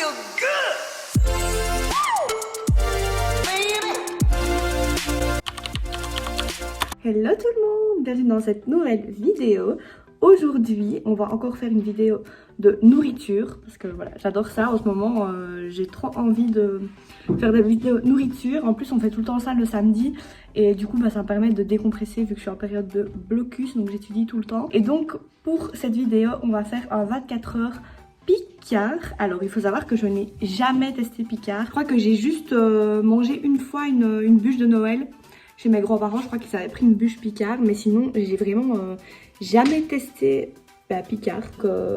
feel good. Hello tout le monde, bienvenue dans cette nouvelle vidéo. Aujourd'hui, on va encore faire une vidéo de nourriture parce que voilà, j'adore ça en ce moment. J'ai trop envie de faire des vidéos nourriture. En plus, on fait tout le temps ça le samedi et du coup, ça me permet de décompresser vu que je suis en période de blocus, donc j'étudie tout le temps. Et donc, pour cette vidéo, on va faire un 24 heures Picard. Alors, il faut savoir que je n'ai jamais testé Picard. Je crois que j'ai juste mangé une fois une bûche de Noël. Chez mes grands-parents, je crois qu'ils avaient pris une bûche Picard, mais sinon, j'ai vraiment jamais testé Picard.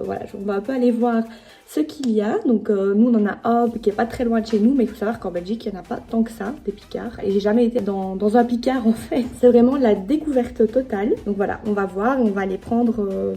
Voilà, on va un peu aller voir ce qu'il y a. Donc, nous, on en a un qui est pas très loin de chez nous, mais il faut savoir qu'en Belgique, il n'y en a pas tant que ça, des Picards. Et j'ai jamais été dans un Picard, en fait. C'est vraiment la découverte totale. Donc voilà, on va voir, on va les prendre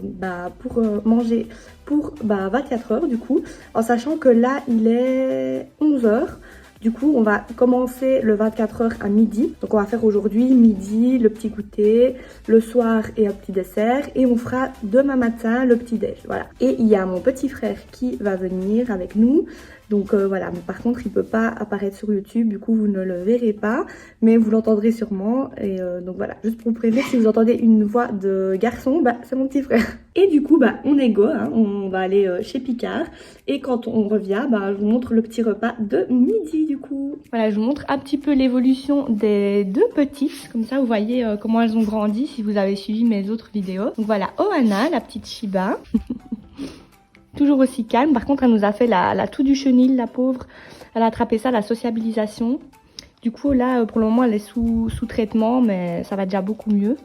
pour manger pour 24 heures, du coup, en sachant que là, il est 11 heures. Du coup, on va commencer le 24 heures à midi. Donc, on va faire aujourd'hui midi, le petit goûter, le soir et un petit dessert. Et on fera demain matin le petit déj. Voilà. Et il y a mon petit frère qui va venir avec nous. Donc voilà, mais par contre, il ne peut pas apparaître sur YouTube. Du coup, vous ne le verrez pas. Mais vous l'entendrez sûrement. Et donc voilà, juste pour vous prévenir, si vous entendez une voix de garçon, c'est mon petit frère. Et du coup, on est go, hein, on va aller chez Picard. Et quand on revient, je vous montre le petit repas de midi du coup. Voilà, je vous montre un petit peu l'évolution des deux petites. Comme ça, vous voyez comment elles ont grandi si vous avez suivi mes autres vidéos. Donc voilà, Ohana, la petite Shiba. Toujours aussi calme. Par contre, elle nous a fait la toux du chenil, la pauvre. Elle a attrapé ça, la sociabilisation. Du coup, là, pour le moment, elle est sous traitement, mais ça va déjà beaucoup mieux.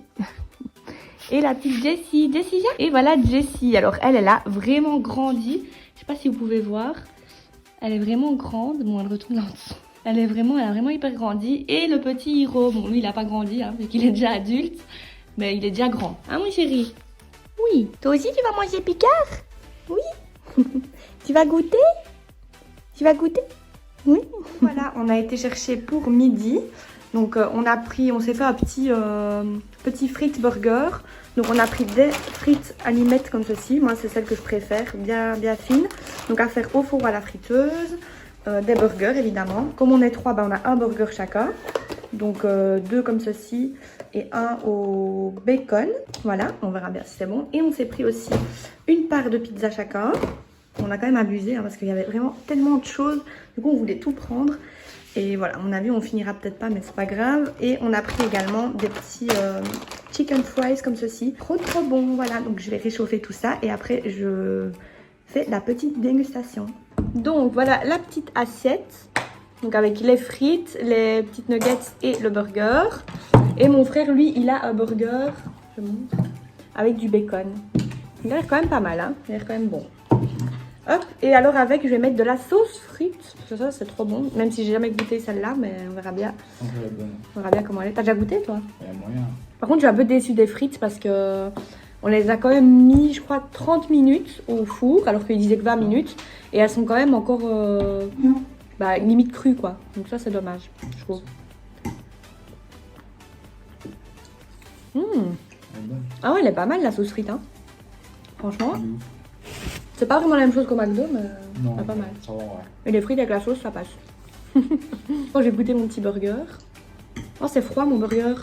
Et la petite Jessie. Jessie vient. Et voilà Jessie. Alors, elle a vraiment grandi. Je sais pas si vous pouvez voir. Elle est vraiment grande. Bon, elle retourne là en dessous. Elle a vraiment hyper grandi. Et le petit Hiro. Bon, lui, il a pas grandi, hein, vu qu'il est déjà adulte. Mais il est déjà grand. Hein, mon chéri? Oui. Toi aussi, tu vas manger Picard? Oui. Tu vas goûter? Tu vas goûter? Oui. Voilà, on a été chercher pour midi. Donc on s'est fait un petit frites burger. Donc on a pris des frites à limette comme ceci. Moi c'est celle que je préfère, bien fine. Donc à faire au four à la friteuse. Des burgers évidemment. Comme on est trois, on a un burger chacun. Donc deux comme ceci et un au bacon. Voilà, on verra bien si c'est bon. Et on s'est pris aussi une part de pizza chacun. On a quand même abusé parce qu'il y avait vraiment tellement de choses. Du coup on voulait tout prendre. Et voilà, à mon avis, on finira peut-être pas, mais c'est pas grave. Et on a pris également des petits chicken fries comme ceci. Trop bon, voilà. Donc je vais réchauffer tout ça et après je fais la petite dégustation. Donc voilà la petite assiette. Donc avec les frites, les petites nuggets et le burger. Et mon frère, lui, il a un burger, je montre, avec du bacon. Il a l'air quand même pas mal, hein. Il a l'air quand même bon. Hop, et alors avec, je vais mettre de la sauce frite. Parce que ça, c'est trop bon. Même si j'ai jamais goûté celle-là, mais on verra bien. On verra bien comment elle est. T'as déjà goûté, toi? Il y a moyen. Par contre, je suis un peu déçue des frites parce que on les a quand même mis, je crois, 30 minutes au four, alors qu'ils disaient que 20 minutes. Et elles sont quand même encore limite crues, quoi. Donc ça, c'est dommage, je trouve. Ah ouais, elle est pas mal, la sauce frite, hein. Franchement. C'est pas vraiment la même chose qu'au McDo, mais c'est pas mal. Ça va, ouais. Et les frites avec la sauce, ça passe. Bon, j'ai goûté mon petit burger. Oh, c'est froid mon burger.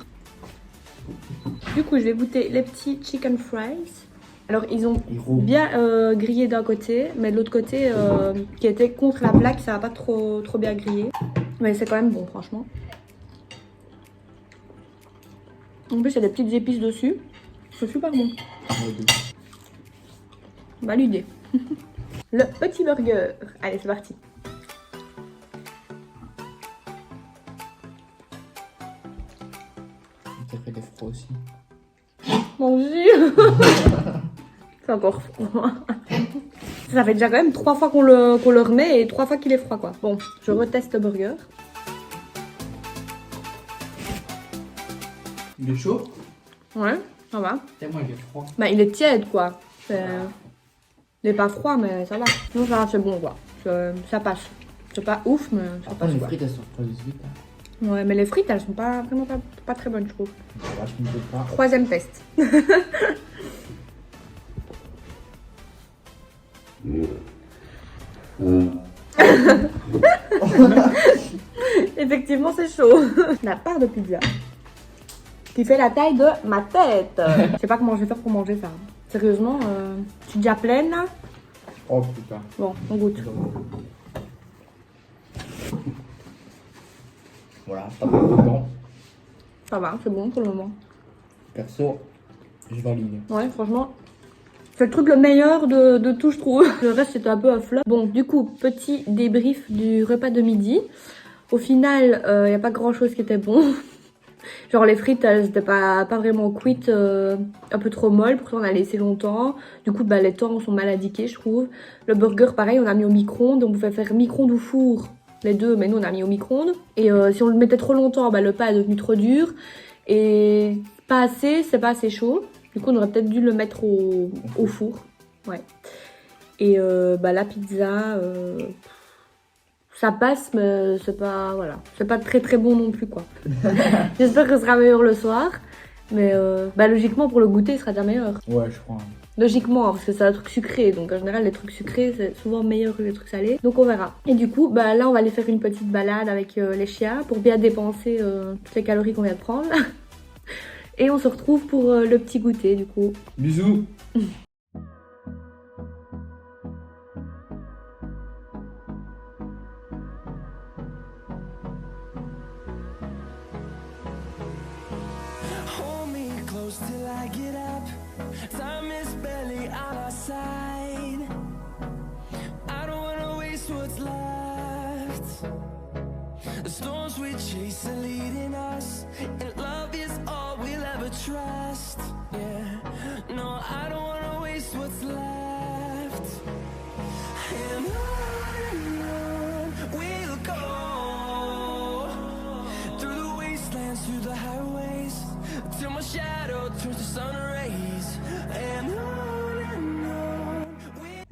Du coup, je vais goûter les petits chicken fries. Alors, ils ont bien grillé d'un côté, mais de l'autre côté, qui était contre la plaque, ça n'a pas trop bien grillé. Mais c'est quand même bon, franchement. En plus, il y a des petites épices dessus. C'est super bon. Validé. Le petit burger. Allez, c'est parti. T'as fait des froids aussi. Mon Dieu. C'est encore froid. Ça fait déjà quand même 3 fois qu'on le remet et 3 fois qu'il est froid, quoi. Bon, je reteste le burger. Il est chaud? Ouais, ça va. Et moi, il est froid. Il est tiède, quoi. Il est pas froid, mais ça va. Non, ça va, c'est bon, quoi. Ça passe. C'est pas ouf, mais ça Après, passe, les quoi. frites, elles sortent pas vite. Hein. Ouais, mais les frites, elles sont pas vraiment pas très bonnes, je trouve. Ça va, je me doute pas. 3e test. Effectivement, c'est chaud. La part de pizza qui fait la taille de ma tête. Je sais pas comment je vais faire pour manger ça. Sérieusement, je suis déjà pleine là. Oh putain. Bon, on goûte. Voilà, pas mal dedans. Ça va, c'est bon pour le moment. Perso, je valide. Ouais, franchement, c'est le truc le meilleur de tout, je trouve. Le reste, c'était un peu un flop. Bon, du coup, petit débrief du repas de midi. Au final, il n'y a pas grand chose qui était bon. Genre les frites, elles n'étaient pas vraiment cuites, un peu trop molles, pourtant on a laissé longtemps. Du coup, bah, les temps sont mal indiqués, je trouve. Le burger, pareil, on a mis au micro-ondes. On pouvait faire micro-ondes ou four, les deux, mais nous on a mis au micro-ondes. Et si on le mettait trop longtemps, bah, le pain est devenu trop dur. Et pas assez, c'est pas assez chaud. Du coup, on aurait peut-être dû le mettre au four. Ouais. Et bah, la pizza, ça passe, mais c'est pas, voilà, c'est pas très très bon non plus, quoi. J'espère que ce sera meilleur le soir. Mais bah, logiquement, pour le goûter, il sera déjà meilleur. Ouais, je crois. Logiquement, parce que c'est un truc sucré. Donc en général, les trucs sucrés, c'est souvent meilleur que les trucs salés. Donc on verra. Et du coup, bah, là, on va aller faire une petite balade avec les chiens pour bien dépenser toutes les calories qu'on vient de prendre. Et on se retrouve pour le petit goûter, du coup. Bisous. Hold me close till I get up. Time is barely on our side. I don't wanna waste what's left. The storms we chase are leading us, and love is all we'll ever trust. Yeah, no, I don't wanna waste what's left. And on we'll go, through the wastelands, through the highways, till my shadow turns to sun rays. And on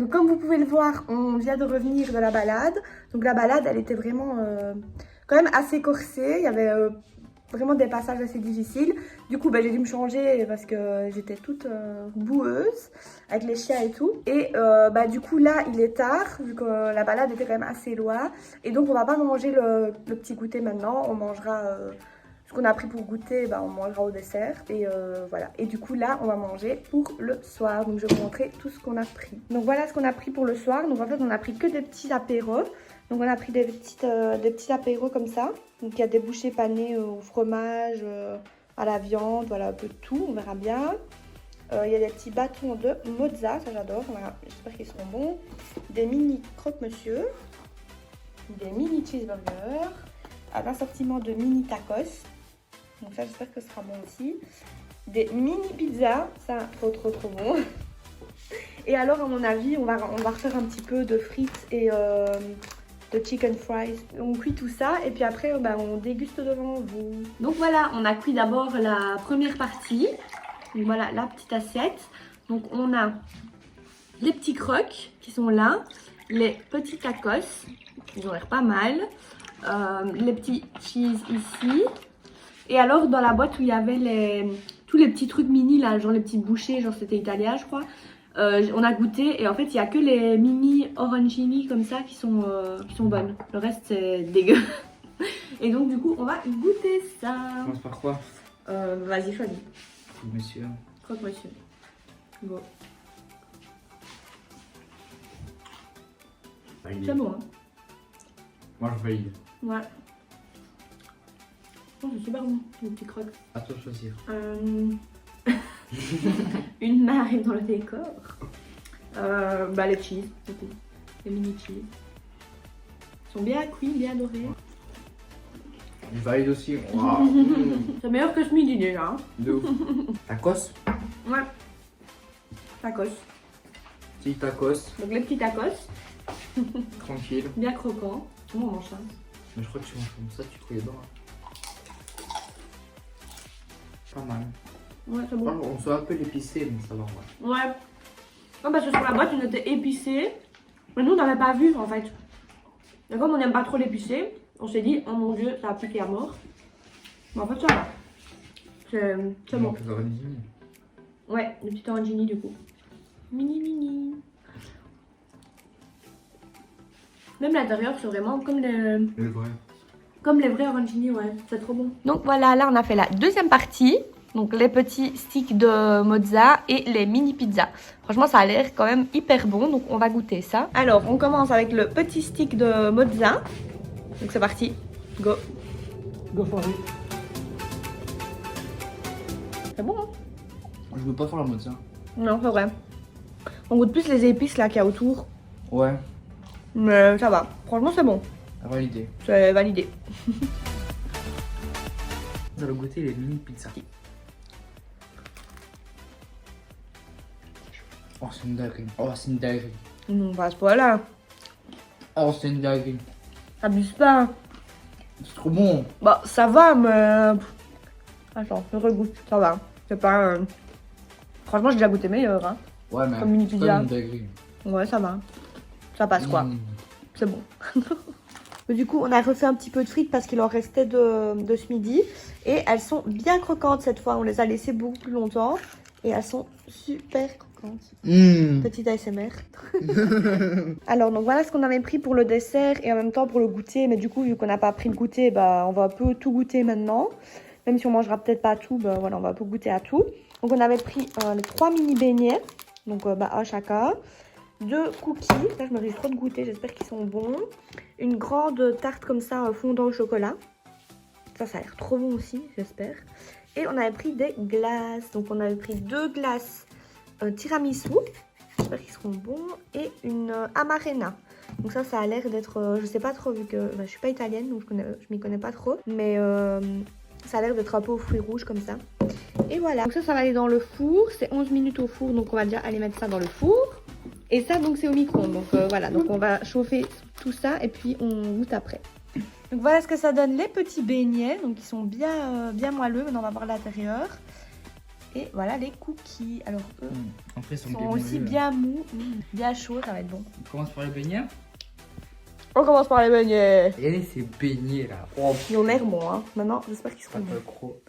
Donc comme vous pouvez le voir, on vient de revenir de la balade. Donc la balade, elle était vraiment quand même assez corsée. Il y avait vraiment des passages assez difficiles. Du coup, bah, j'ai dû me changer parce que j'étais toute boueuse avec les chiens et tout. Et bah, du coup, là, il est tard, vu que la balade était quand même assez loin. Et donc, on va pas manger le petit goûter maintenant. On mangera ce qu'on a pris pour goûter, bah, on mangera au dessert. Et voilà. Et du coup, là, on va manger pour le soir. Donc, je vais vous montrer tout ce qu'on a pris. Donc, voilà ce qu'on a pris pour le soir. Donc, en fait, on a pris que des petits apéros. Donc, on a pris des petits apéros comme ça. Donc, il y a des bouchées panées au fromage, à la viande, voilà, un peu de tout. On verra bien. Il y a des petits bâtons de mozza, ça j'adore. Voilà, j'espère qu'ils seront bons. Des mini croque-monsieur. Des mini cheeseburgers. Un assortiment de mini tacos. Donc ça, j'espère que ce sera bon aussi. Des mini pizzas. Ça, trop bon. Et alors, à mon avis, on va refaire un petit peu de frites et de chicken fries. On cuit tout ça et puis après, bah, on déguste devant vous. Donc voilà, on a cuit d'abord la première partie. Donc voilà, la petite assiette. Donc on a les petits crocs qui sont là. Les petits tacos. Ils ont l'air pas mal. Les petits cheese ici. Et alors, dans la boîte où il y avait tous les petits trucs mini, là, genre les petites bouchées, genre c'était italien, je crois. On a goûté et en fait, il n'y a que les mini orancini comme ça qui sont bonnes. Le reste, c'est dégueu. Et donc, du coup, on va goûter ça. On commence par quoi? Vas-y, choisis. Monsieur. Croque-monsieur. Bon. Valide. C'est bon, hein? Moi, je valide. Ouais. Oh, c'est super bon, les petits crocs. À toi de choisir. Une main arrive dans le décor. Bah, les cheese, du coup. Les mini cheese. Ils sont bien cuits, bien dorés. Je valide aussi. Wow. C'est meilleur que ce midi déjà. Hein. De ouf. Tacos. Ouais. Tacos. Petit tacos. Donc les petits tacos. Tranquille. Bien croquants. Comment on mange ça? Mais je crois que tu manges comme ça, tu trouves les dents. Pas mal. Ouais, c'est bon. On soit un peu épicé, mais ça va. Ouais. Ouais. Non, parce que sur la boîte, il était épicé. Mais nous, on n'avait pas vu en fait. Et comme on n'aime pas trop l'épicé, on s'est dit, oh mon dieu, ça a piqué à mort. Mais en fait, ça va. C'est bon. Plus orangini. Ouais, les petits orangini du coup. Mini. Même l'intérieur, c'est vraiment Le vrai. comme les vrais arancini, ouais. C'est trop bon. Donc voilà, là on a fait la deuxième partie. Donc les petits sticks de mozza et les mini pizzas. Franchement, ça a l'air quand même hyper bon. Donc on va goûter ça. Alors, on commence avec le petit stick de mozza. Donc c'est parti. Go. Go for it. C'est bon, hein? Je veux pas faire la mode ça. Non, c'est vrai. On goûte plus les épices là qu'il y a autour. Ouais, Mais ça va. Franchement, c'est bon. validé. C'est validé. On va goûter les mini pizzas. Oh, c'est une dinguerie. Oh, c'est une dinguerie. On passe pas là. Oh, c'est une dinguerie. Abuse pas. C'est trop bon. Bah, ça va, mais. Attends, je regoute. Ça va. C'est pas. Franchement, j'ai déjà goûté meilleur. Hein. Ouais, mais Comme mini c'est pizza. une dinguerie. Ouais, ça va. Ça passe quoi. C'est bon. Du coup, on a refait un petit peu de frites parce qu'il en restait de ce midi. Et elles sont bien croquantes cette fois. On les a laissées beaucoup plus longtemps. Et elles sont super croquantes. Petite ASMR. Alors, donc voilà ce qu'on avait pris pour le dessert et en même temps pour le goûter. Mais du coup, vu qu'on n'a pas pris le goûter, bah, on va un peu tout goûter maintenant. Même si on mangera peut-être pas tout, bah, voilà, on va un peu goûter à tout. Donc, on avait pris les 3 mini beignets. Donc, un chacun. 2 cookies. Là, je me réjouis trop de goûter. J'espère qu'ils sont bons. Une grande tarte comme ça, fondant au chocolat. Ça a l'air trop bon aussi, j'espère. Et on avait pris des glaces. Donc, on avait pris 2 glaces tiramisu. J'espère qu'ils seront bons. Et une amarena. Donc, ça a l'air d'être... je sais pas trop, vu que je suis pas italienne, donc je m'y connais pas trop. Mais ça a l'air d'être un peu aux fruits rouges comme ça. Et voilà. Donc, ça va aller dans le four. C'est 11 minutes au four. Donc, on va déjà aller mettre ça dans le four. Et ça, donc, c'est au micro-ondes. Donc, voilà. Donc, on va chauffer tout ça et puis on goûte après. Donc, voilà ce que ça donne, les petits beignets. Donc, ils sont bien moelleux. Maintenant, on va voir l'intérieur. Et voilà les cookies. Alors, eux, Après, ils sont aussi bien mous, bien chauds. Ça va être bon. On commence par les beignets. On commence par les beignets. Et ces beignets là. Oh, Ils ont l'air bons, hein. Maintenant, j'espère qu'ils seront pas bons. trop.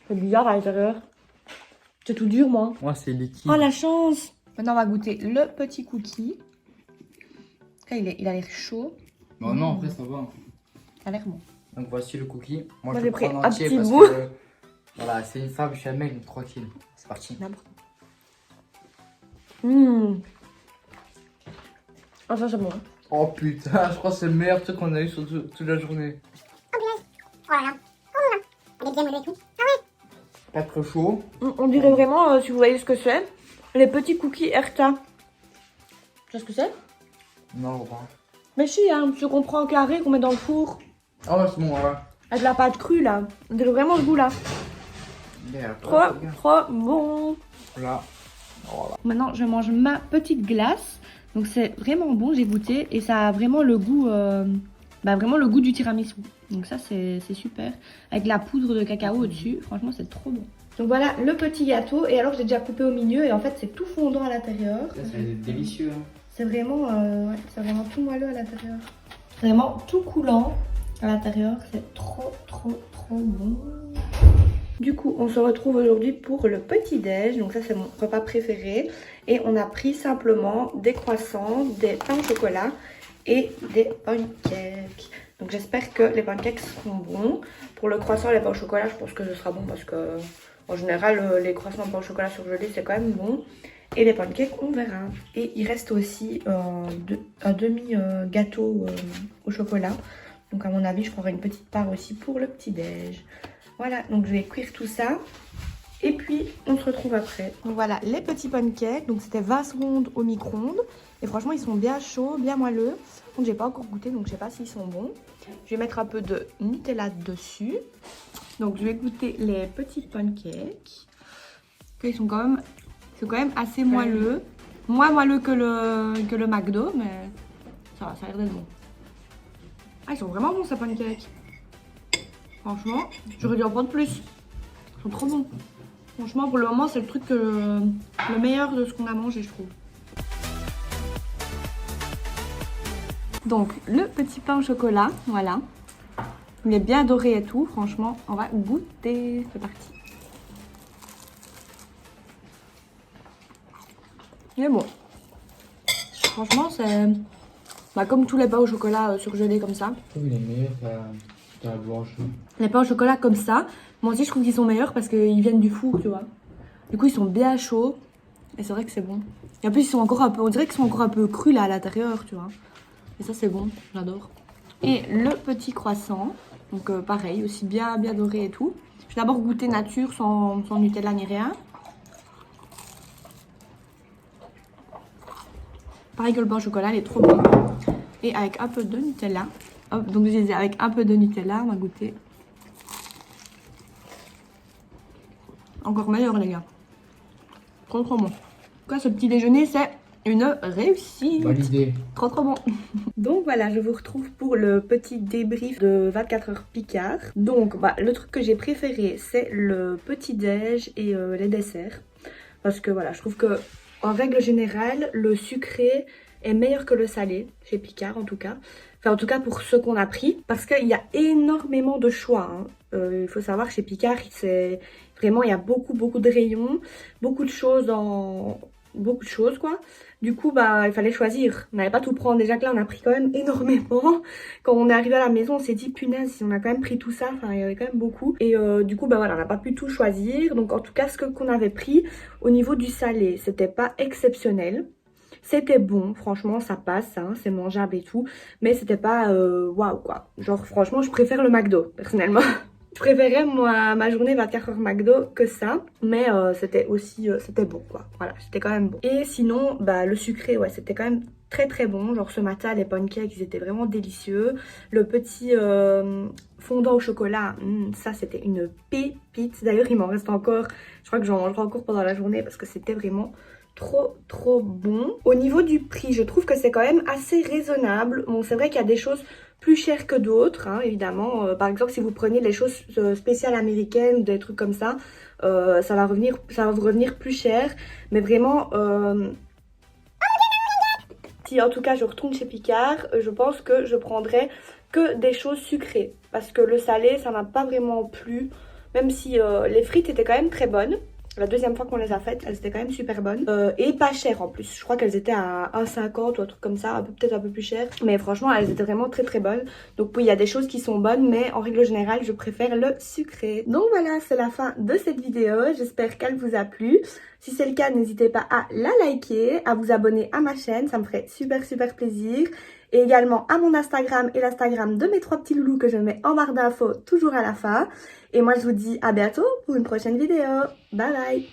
C'est bizarre à l'intérieur. C'est tout dur, moi. Moi, c'est liquide. Oh, la chance! Maintenant, on va goûter le petit cookie. Là, il a l'air chaud. Bon, non, après, ça va. Ça a l'air bon. Donc, voici le cookie. Moi, je j'ai vais pris prendre un entier petit parce bout. que, voilà, c'est une femme jamais, donc tranquille. C'est parti. Ah, ça, c'est bon. Oh putain, je crois que c'est le meilleur truc qu'on a eu sur toute la journée. Oh là là. Oh là. Elle est bien moelleux et tout. Ah ouais. Pas trop chaud. On dirait vraiment, si vous voyez ce que c'est, les petits cookies Erta. Tu sais ce que c'est? Non, je crois. Mais si, hein, ceux qu'on prend en carré, qu'on met dans le four. Ah ouais, c'est bon, voilà. Avec la pâte crue, là. On dirait vraiment ce goût-là. Trop bon. Là. Voilà. Maintenant, je mange ma petite glace. Donc, c'est vraiment bon, j'ai goûté. Et ça a vraiment le goût, vraiment le goût du tiramisu. Donc ça, c'est super. Avec la poudre de cacao au-dessus. Franchement, c'est trop bon. Donc voilà le petit gâteau. Et alors, j'ai déjà coupé au milieu. Et en fait, c'est tout fondant à l'intérieur. Ça va être délicieux. Hein. C'est vraiment tout moelleux à l'intérieur. Vraiment tout coulant à l'intérieur. C'est trop bon. Du coup, on se retrouve aujourd'hui pour le petit-déj. Donc ça, c'est mon repas préféré. Et on a pris simplement des croissants, des pains au chocolat et des pancakes. Donc j'espère que les pancakes seront bons. Pour le croissant et les pains au chocolat, je pense que ce sera bon parce que en général, les croissants et pains au chocolat surgelés, c'est quand même bon. Et les pancakes, on verra. Et il reste aussi un demi-gâteau au chocolat. Donc à mon avis, je prendrai une petite part aussi pour le petit-déj. Voilà, donc je vais cuire tout ça. Et puis, on se retrouve après. Donc voilà, les petits pancakes. Donc c'était 20 secondes au micro-ondes. Et franchement, ils sont bien chauds, bien moelleux. Donc j'ai pas encore goûté, donc je sais pas s'ils sont bons. Je vais mettre un peu de Nutella dessus. Donc je vais goûter les petits pancakes. Ils sont quand même assez moelleux. Moins moelleux que le McDo, mais ça va, ça a l'air d'être bon. Ah, ils sont vraiment bons ces pancakes. Franchement, j'aurais dû en prendre plus. Ils sont trop bons. Franchement, pour le moment, c'est le truc le meilleur de ce qu'on a mangé, je trouve. Donc, le petit pain au chocolat, voilà. Il est bien doré et tout. Franchement, on va goûter. C'est parti. Mais bon, franchement, c'est bah, comme tous les pains au chocolat surgelés comme ça. Je trouve qu'il est meilleur que la blanche. Les pains au chocolat comme ça, moi aussi je trouve qu'ils sont meilleurs parce qu'ils viennent du four, tu vois. Du coup, ils sont bien chauds et c'est vrai que c'est bon. Et en plus, ils sont encore un peu, on dirait qu'ils sont encore un peu crus là à l'intérieur, tu vois. Et ça, c'est bon, j'adore. Et le petit croissant, donc pareil, aussi bien doré et tout. Je vais d'abord goûter nature sans Nutella ni rien. Pareil que le pain au chocolat, il est trop bon. Et avec un peu de Nutella. Hop, donc je disais avec un peu de Nutella, on va goûter. Encore meilleur les gars. Trop bon. Quoi, ce petit déjeuner, c'est une réussite. Validé. Trop bon. Donc voilà, je vous retrouve pour le petit débrief de 24 heures Picard. Donc bah, le truc que j'ai préféré, c'est le petit déj et les desserts. Parce que voilà, je trouve que en règle générale, le sucré est meilleur que le salé, chez Picard en tout cas. Enfin en tout cas pour ceux qu'on a pris. Parce qu'il y a énormément de choix. Hein. Il faut savoir chez Picard, c'est vraiment, il y a beaucoup de rayons. Beaucoup de choses quoi. Du coup, bah, il fallait choisir. On n'allait pas tout prendre. Déjà que là, on a pris quand même énormément. Quand on est arrivé à la maison, on s'est dit, punaise, si on a quand même pris tout ça, enfin, il y avait quand même beaucoup. Et du coup, bah voilà, on n'a pas pu tout choisir. Donc, en tout cas, ce qu'on avait pris au niveau du salé, c'était pas exceptionnel. C'était bon, franchement, ça passe, hein, c'est mangeable et tout. Mais c'était pas waouh, quoi. Genre, franchement, je préfère le McDo, personnellement. Je préférais ma journée 24 heures McDo que ça, mais c'était aussi, c'était bon quoi, voilà, c'était quand même bon. Et sinon, bah le sucré, ouais, c'était quand même très bon, genre ce matin les pancakes, ils étaient vraiment délicieux. Le petit fondant au chocolat, ça c'était une pépite, d'ailleurs il m'en reste encore, je crois que j'en mangerai encore pendant la journée parce que c'était vraiment trop bon. Au niveau du prix, je trouve que c'est quand même assez raisonnable. Bon, c'est vrai qu'il y a des choses plus chères que d'autres, hein, évidemment. Par exemple, si vous prenez les choses spéciales américaines ou des trucs comme ça, ça va vous revenir plus cher. Mais vraiment, si en tout cas je retourne chez Picard, je pense que je prendrai que des choses sucrées. Parce que le salé, ça m'a pas vraiment plu. Même si les frites étaient quand même très bonnes. La deuxième fois qu'on les a faites, elles étaient quand même super bonnes. Et pas chères en plus. Je crois qu'elles étaient à 1,50 ou un truc comme ça, peut-être un peu plus cher. Mais franchement, elles étaient vraiment très bonnes. Donc oui, il y a des choses qui sont bonnes, mais en règle générale, je préfère le sucré. Donc voilà, c'est la fin de cette vidéo. J'espère qu'elle vous a plu. Si c'est le cas, n'hésitez pas à la liker, à vous abonner à ma chaîne. Ça me ferait super plaisir. Et également à mon Instagram et l'Instagram de mes 3 petits loulous que je mets en barre d'infos toujours à la fin. Et moi je vous dis à bientôt pour une prochaine vidéo. Bye bye.